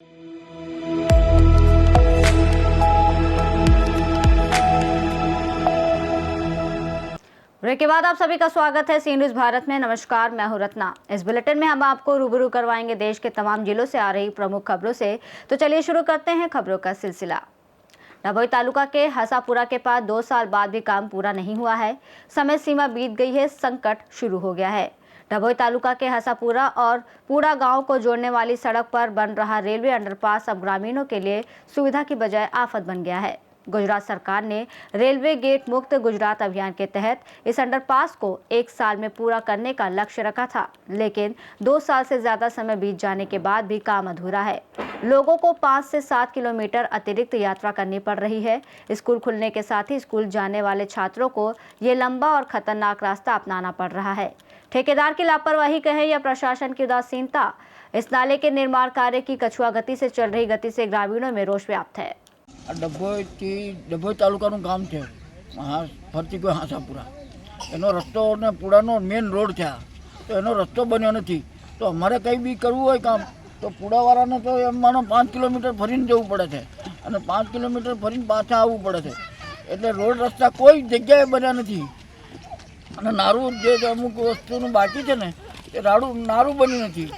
Break के बाद आप सभी का स्वागत है सी न्यूज भारत में। नमस्कार, मैं हूं रत्ना। इस बुलेटिन में हम आपको रूबरू करवाएंगे देश के तमाम जिलों से आ रही प्रमुख खबरों से। तो चलिए शुरू करते हैं खबरों का सिलसिला। डभोई तालुका के हसापुरा के पास 2 साल बाद भी काम पूरा नहीं हुआ है। समय सीमा बीत गई है, संकट शुरू हो गया है। डभोई तालुका के हसापुरा और पूरा गांव को जोड़ने वाली सड़क पर बन रहा रेलवे अंडरपास अब ग्रामीणों के लिए सुविधा की बजाय आफत बन गया है। गुजरात सरकार ने रेलवे गेट मुक्त गुजरात अभियान के तहत इस अंडरपास को 1 साल में पूरा करने का लक्ष्य रखा था, लेकिन 2 साल से ज्यादा समय बीत जाने के बाद भी काम अधूरा है। लोगों को 5 से 7 किलोमीटर अतिरिक्त यात्रा करनी पड़ रही है। स्कूल खुलने के साथ ही स्कूल जाने वाले छात्रों को ये लंबा और खतरनाक रास्ता अपनाना पड़ रहा है। ठेकेदार की लापरवाही कहें या प्रशासन की उदासीनता, इस नाले के निर्माण कार्य की कछुआ गति से चल रही गति से ग्रामीणों में रोष व्याप्त है। ડભોઈ તાલુકાનું ગામ છે, ફરતી કોઈ હાંસાપુરા એનો રસ્તો ને પુડાનો મેન રોડ છે, તો એનો રસ્તો બન્યો નથી। તો અમારે કંઈ બી કરવું હોય કામ તો પુડાવાળાને તો એમ માનો 5 કિલોમીટર ફરીને જવું પડે છે અને 5 કિલોમીટર ફરીને પાછા આવવું પડે છે। એટલે રોડ રસ્તા કોઈ જગ્યાએ બન્યા નથી અને નારું જે અમુક વસ્તુનું બાકી છે ને એ નારું બન્યું નથી।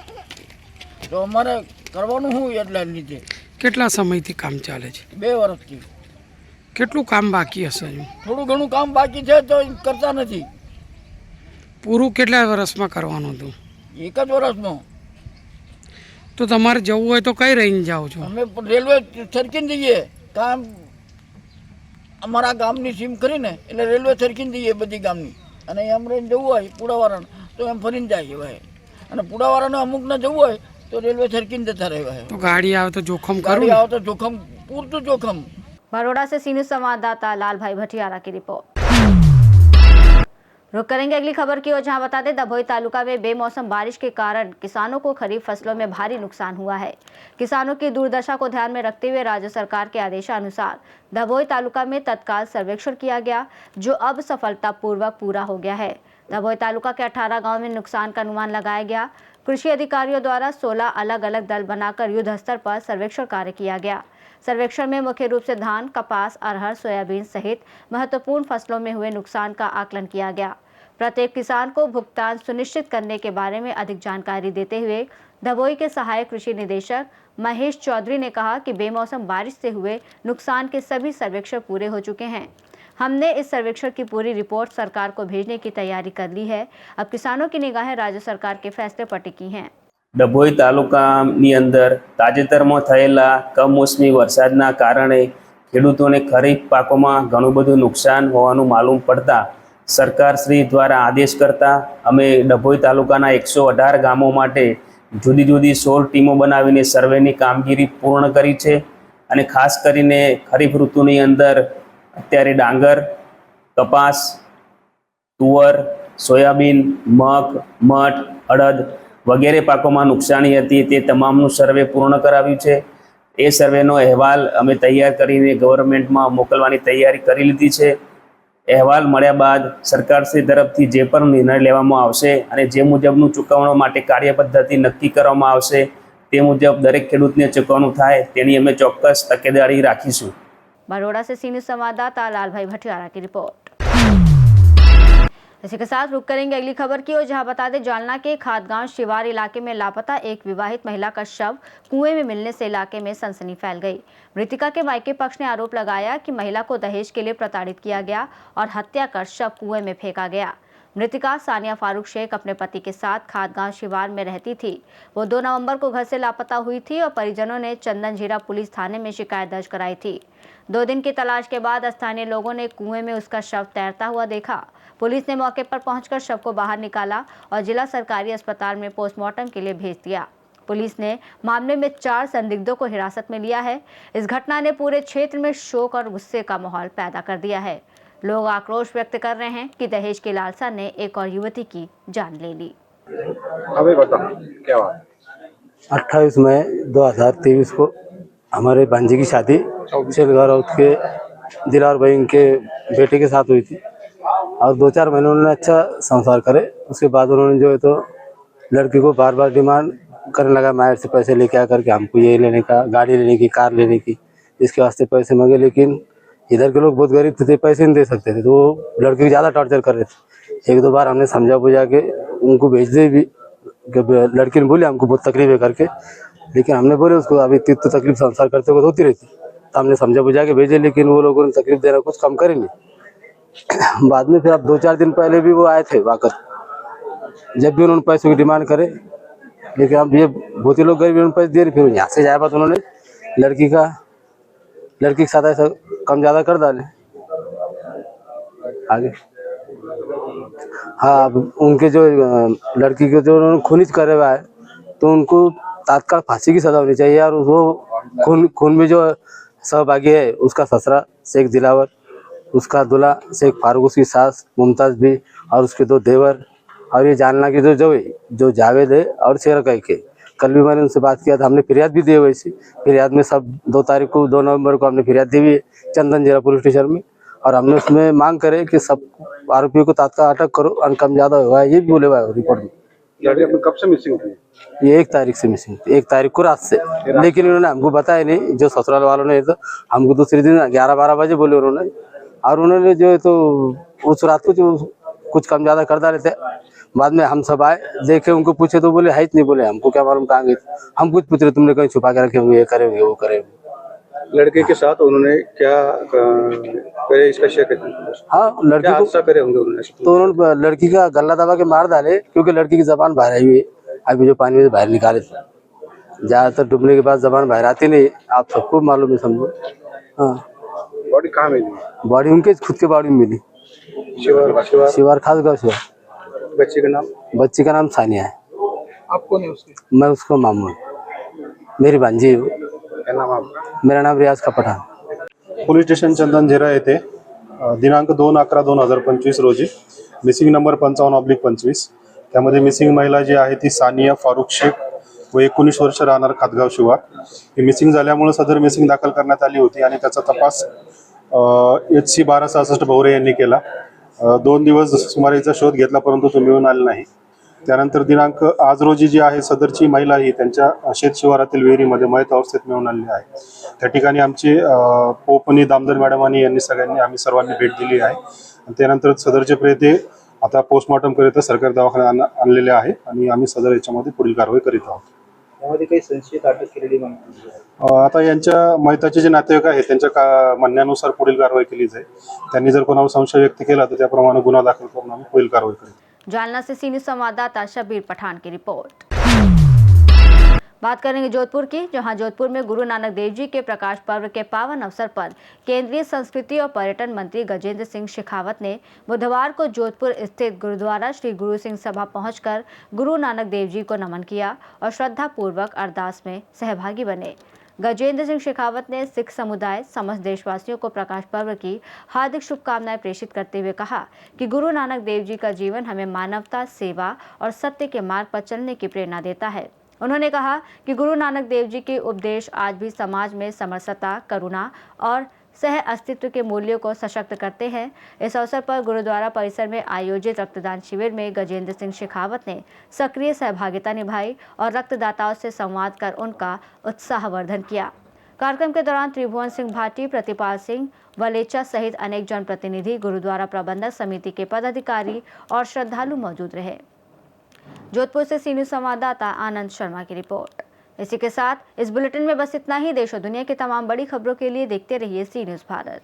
તો અમારે કરવાનું શું એટલા લીધે કેટલા સમયથી કામ ચાલે છે? 2 વર્ષથી। કેટલું કામ બાકી હશે? થોડું ઘણું કામ બાકી છે તો કરતા નથી। પૂરું કેટલા વર્ષમાં કરવાનું હતું? 1 જ વર્ષમાં। તો તમારે જવું હોય તો કઈ રહીને જાઓ છો? અમે રેલવે સરકીને જઈએ, કામ અમારા ગામની સીમ કરીને એટલે રેલવે સરકીને જઈએ બધી ગામની, અને એમ રહીને જવું હોય પુડાવાળાને તો એમ ફરીને જાય હોય, અને પુડાવાળાને અમુકને જવું હોય तो रेलवे सरकीन देता रहेगा है। तो गाड़ी आवे तो जोखम करो, गाड़ी आवे तो जोखम पूरतु जोखम। बड़ौदा से सी न्यूज संवाददाता लाल भाई भटियारा की रिपोर्ट। रुक करेंगे अगली खबर की ओर, जहां बता दें डभोई तालुका में बेमौसम बारिश के कारण किसानों को खरीफ फसलों में भारी नुकसान हुआ है। किसानों की दुर्दशा को ध्यान में रखते हुए राज्य सरकार के आदेशानुसार डभोई तालुका में तत्काल सर्वेक्षण किया गया, जो अब सफलतापूर्वक पूरा हो गया है। डभोई तालुका के 18 गाँव में नुकसान का अनुमान लगाया गया। कृषि अधिकारियों द्वारा 16 अलग अलग दल बनाकर युद्ध स्तर पर सर्वेक्षण कार्य किया गया। सर्वेक्षण में मुख्य रूप से धान, कपास, अरहर, सोयाबीन सहित महत्वपूर्ण फसलों में हुए नुकसान का आकलन किया गया। प्रत्येक किसान को भुगतान सुनिश्चित करने के बारे में अधिक जानकारी देते हुए डभोई के सहायक कृषि निदेशक महेश चौधरी ने कहा कि बेमौसम बारिश से हुए नुकसान के सभी सर्वेक्षण पूरे हो चुके हैं। हमने इस सर्वेक्षण की पूरी रिपोर्ट सरकार को भेजने की तैयारी कर ली है। अब किसानों की निगाहें राज्य सरकार के फैसले पर टिकी हैं। ડભોઈ તાલુકાની અંદર તાજેતરમાં થયેલા કમોસમી વરસાદના કારણે ખેડૂતોને ખરીફ પાકોમાં ઘણું બધું નુકસાન હોવાનું માલુમ પડતા સરકારશ્રી દ્વારા આદેશ કરતા અમે ડભોઈ તાલુકાના 118 ગામો માટે જુદી જુદી 16 ટીમો બનાવીને સર્વેની કામગીરી પૂર્ણ કરી છે। અને ખાસ કરીને ખરીફ ઋતુની અંદર અત્યારે ડાંગર, કપાસ, તુવર, સોયાબીન, મગ, મઠ, અડદ વગેરે પાકોમાં નુકસાની હતી, તે તમામનું સર્વે પૂર્ણ કરાવ્યું છે। એ સર્વેનો અહેવાલ અમે તૈયાર કરીને ગવર્મેન્ટમાં મોકલવાની તૈયારી કરી લીધી છે। અહેવાલ મળ્યા બાદ સરકારશ્રી તરફથી જે પણ નિર્ણય લેવામાં આવશે અને જે મુજબનું ચૂકવણો માટે કાર્યપદ્ધતિ નક્કી કરવામાં આવશે તે મુજબ દરેક ખેડૂતને ચૂકવણું થાય તેની અમે ચોક્કસ તકેદારી રાખીશું। बड़ौदा से सी न्यूज संवाददाता लाल भाई भटियारा की रिपोर्ट। इसी के साथ रुक करेंगे अगली खबर की ओर, जहां बता दें जालना के खादगांव शिवार इलाके में लापता एक विवाहित महिला का शव कुएं में मिलने से इलाके में सनसनी फैल गई। मृतका के मायके पक्ष ने आरोप लगाया कि महिला को दहेज के लिए प्रताड़ित किया गया और हत्या कर शव कुएं में फेंका गया। मृतका सानिया फारूक शेख अपने पति के साथ खादगांव शिवार में रहती थी। वो 2 नवंबर को घर से लापता हुई थी और परिजनों ने चंदन झीरा पुलिस थाने में शिकायत दर्ज कराई थी। 2 दिन की तलाश के बाद स्थानीय लोगों ने कुएं में उसका शव तैरता हुआ देखा। पुलिस ने मौके पर पहुंचकर शव को बाहर निकाला और जिला सरकारी अस्पताल में पोस्टमार्टम के लिए भेज दिया। पुलिस ने मामले में 4 संदिग्धों को हिरासत में लिया है। इस घटना ने पूरे क्षेत्र में शोक और गुस्से का माहौल पैदा कर दिया है। लोग आक्रोश व्यक्त कर रहे हैं कि दहेज की लालसा ने एक और युवती की जान ले ली। अभी बता क्या बात? 28 मई 2023 को हमारे भांजी की शादी शेलगांव के दिलावर भाई के बेटे के साथ हुई थी और 2-4 महीने उन्होंने अच्छा संसार करे। उसके बाद उन्होंने जो है तो लड़की को बार बार डिमांड करने लगा, मायर से पैसे लेके आ करके हमको ये लेने का, गाड़ी लेने की, कार लेने की, इसके वास्ते पैसे मांगे। लेकिन इधर के लोग बहुत गरीब थे, पैसे नहीं दे सकते थे, तो वो लड़के को ज़्यादा टॉर्चर कर रहे थे। 1-2 बार हमने समझा बुझा के उनको भेज दे भी, लड़की ने बोले हमको बहुत तकलीफ है करके, लेकिन हमने बोले उसको अभी तो तकलीफ संसार करते वक्त होती रहती, तो हमने समझा बुझा के भेजे, लेकिन वो लोगों ने तकलीफ देना कुछ कम करे नहीं। बाद में फिर अब 2-4 दिन पहले भी वो आए थे वाकत, जब भी उन्होंने पैसों की डिमांड करे, लेकिन अब ये बहुत ही लोग गरीब उन्होंने पैसे दिए, फिर यहाँ से जाए बात उन्होंने लड़की के साथ ऐसा कम ज़्यादा कर डाले आगे। हाँ, अब उनके जो लड़की के जो उन्होंने खूनिज करे हुआ है, तो उनको तात्काल फांसी की सजा होनी चाहिए। और वो खून में जो सहभागी है, उसका ससुरा शेख दिलावर, उसका दूल्हा शेख फारूक, उसकी सास मुमताज़ भी, और उसके 2 देवर, और ये जानना की जो जावेद है और शेर के। कल भी मैंने उनसे बात किया था, हमने फिरियाद भी दी है। वैसी फिरियाद में सब 2 नवंबर को हमने फिरियाद दी हुई है चंदन जीरा पुलिस स्टेशन में, और हमने उसमें मांग करे कि सब आरोपियों को तत्काल अटक करो, अनकम ज़्यादा हुआ है, ये भी बोले हुआ है रिपोर्ट में। लड़की अपनी कब से मिसिंग थी? ये 1 तारीख से मिसिंग थी, 1 तारीख को रात से, लेकिन उन्होंने हमको बताया नहीं, जो ससुराल वालों ने, तो हमको दूसरे दिन 11-12 बजे बोले उन्होंने, और उन्होंने जो है तो उस रात को जो कुछ कम ज़्यादा कर डाले थे। बाद में हम सब आए, देखे, उनको पूछे तो बोले है नहीं, बोले हमको क्या मालूम कहाँ गए। हम कुछ पूछ रहे, तुमने कहीं छुपा के रखे होंगे, ये करे होंगे, वो करे होंगे। लड़के के साथ उन्होंने क्या करे, इसका शेयर करते हैं? हाँ, लड़की को हादसा करे होंगे उन्होंने, तो उन्होंने लड़की का गला दबा के मार डाले, क्योंकि लड़की की जबान बाहर आई हुई है। अभी जो पानी में बाहर निकाले थे, ज़्यादातर डूबने के बाद जबान बाहर आती नहीं, आप सबको मालूम है, समझो। हाँ, बॉडी कहाँ मिली? बॉडी उनके खुद के बॉडी में मिली, शिवार खासगांव शिवार। बच्ची का नाम सानिया है। आप कौन है उसके? मैं उसको मामू हूँ, मेरी भांजी है वो। क्या नाम आपका? मेरा नाम रियाज का पठान। पोलीस स्टेशन चंदनझेरा येथे दिनांक 2/11/2025 रोजी मिसिंग नंबर 55/25, त्यामध्ये मिसिंग महिला जी आहे ती सानिया फारुख शेख व 19 वर्ष राहणार खातगाव शिवार, ही मिसिंग झाल्यामुळे सदर मिसिंग दाखल करण्यात आली होती आणि त्याचा तपास HC 1266 भवरे यांनी केला। 2 दिवस सुमारे याचा शोध घेतला, परंतु तो मिळून आला नाही। त्यानंतर दिनांक आज रोजी जी आहे सदरची महिला ही त्यांच्या शेत शिवारातील विहिरीमध्ये मयत अवस्थेत मिळून आलेली आहे। त्या ठिकाणी आमचे पोपनी दामदर मॅडम आणि आम्ही सर्वांनी भेट दिली आहे। आणि त्यानंतर सदरचे प्रेते आता पोस्टमॉर्टम करिता सरकारी दवाखान्यात आणलेले आहे आणि आम्ही सदर याच्यामध्ये पुढील कारवाई करीत आहोत। त्यामध्ये काही संशयित अटक केलेली माहिती? आता यांच्या मयताचे जे नातेवाईक आहेत त्यांच्या म्हणण्यानुसार पुढील कारवाई केली जाईल। त्यांनी जर कोणावर संशय व्यक्त केला तर त्याप्रमाणे गुन्हा दाखल करून आम्ही पुढील कारवाई करू। जालना से सी न्यूज़ संवाददाता शबीर पठान की रिपोर्ट। बात करेंगे जोधपुर की, जहां जोधपुर में गुरु नानक देव जी के प्रकाश पर्व के पावन अवसर पर केंद्रीय संस्कृति और पर्यटन मंत्री गजेंद्र सिंह शेखावत ने बुधवार को जोधपुर स्थित गुरुद्वारा श्री गुरु सिंह सभा पहुंचकर गुरु नानक देव जी को नमन किया और श्रद्धा पूर्वक अरदास में सहभागी बने। गजेंद्र सिंह शेखावत ने सिख समुदाय समस्त देशवासियों को प्रकाश पर्व की हार्दिक शुभकामनाएं प्रेषित करते हुए कहा कि गुरु नानक देव जी का जीवन हमें मानवता, सेवा और सत्य के मार्ग पर चलने की प्रेरणा देता है। उन्होंने कहा कि गुरु नानक देव जी के उपदेश आज भी समाज में समरसता, करुणा और सह अस्तित्व के मूल्यों को सशक्त करते हैं। इस अवसर पर गुरुद्वारा परिसर में आयोजित रक्तदान शिविर में गजेंद्र सिंह शेखावत ने सक्रिय सहभागिता निभाई और रक्तदाताओं से संवाद कर उनका उत्साहवर्धन किया। कार्यक्रम के दौरान त्रिभुवन सिंह भाटी, प्रतिपाल सिंह वलेचा सहित अनेक जनप्रतिनिधि, गुरुद्वारा प्रबंधक समिति के पदाधिकारी और श्रद्धालु मौजूद रहे। जोधपुर से सी न्यूज़ संवाददाता आनंद शर्मा की रिपोर्ट। इसी के साथ इस बुलेटिन में बस इतना ही। देश और दुनिया की तमाम बड़ी खबरों के लिए देखते रहिए सी न्यूज़ भारत।